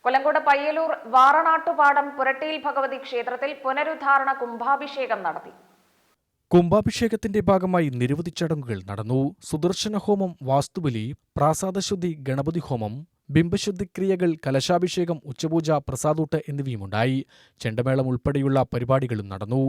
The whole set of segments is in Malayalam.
കൊല്ലങ്കോട് പയ്യലൂർ വാറനാട്ടുപാടം പുരട്ടിയിൽ ഭഗവതി ക്ഷേത്രത്തിൽ പുനരുദ്ധാരണ കുംഭാഭിഷേകം നടത്തി. കുംഭാഭിഷേകത്തിന്റെ ഭാഗമായി നിരവധി ചടങ്ങുകൾ നടന്നു. സുദർശന ഹോമം, വാസ്തുബലി, പ്രാസാദശുദ്ധി, ഗണപതി ഹോമം, ബിംബശുദ്ധി ക്രിയകൾ, കലശാഭിഷേകം, ഉച്ചപൂജ, പ്രസാദൂട്ട് എന്നിവയുമുണ്ടായി. ചെണ്ടമേളം ഉൾപ്പെടെയുള്ള പരിപാടികളും നടന്നു.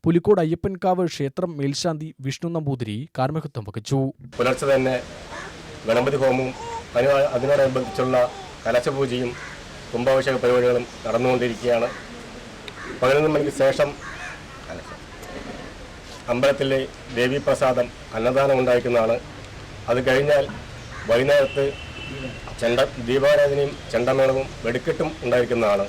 പുലിക്കോട് അയ്യപ്പൻകാവ് ക്ഷേത്രം മേൽശാന്തി വിഷ്ണു നമ്പൂതിരി കാർമ്മികത്വം വഹിച്ചു. പുലർച്ചെ തന്നെ ഗണപതി ഹോമവും അതിനോടനുബന്ധിച്ചുള്ള കലശപൂജയും കുംഭാഭിഷേക പരിപാടികളും നടന്നുകൊണ്ടിരിക്കുകയാണ്. 11 മണിക്ക് ശേഷം അമ്പലത്തിലെ ദേവീപ്രസാദം അന്നദാനം ഉണ്ടായിരിക്കുന്നതാണ്. അത് കഴിഞ്ഞാൽ വൈകുന്നേരത്ത് ദീപാരാധനയും ചെണ്ടമേളവും വെടിക്കെട്ടും ഉണ്ടായിരിക്കുന്നതാണ്.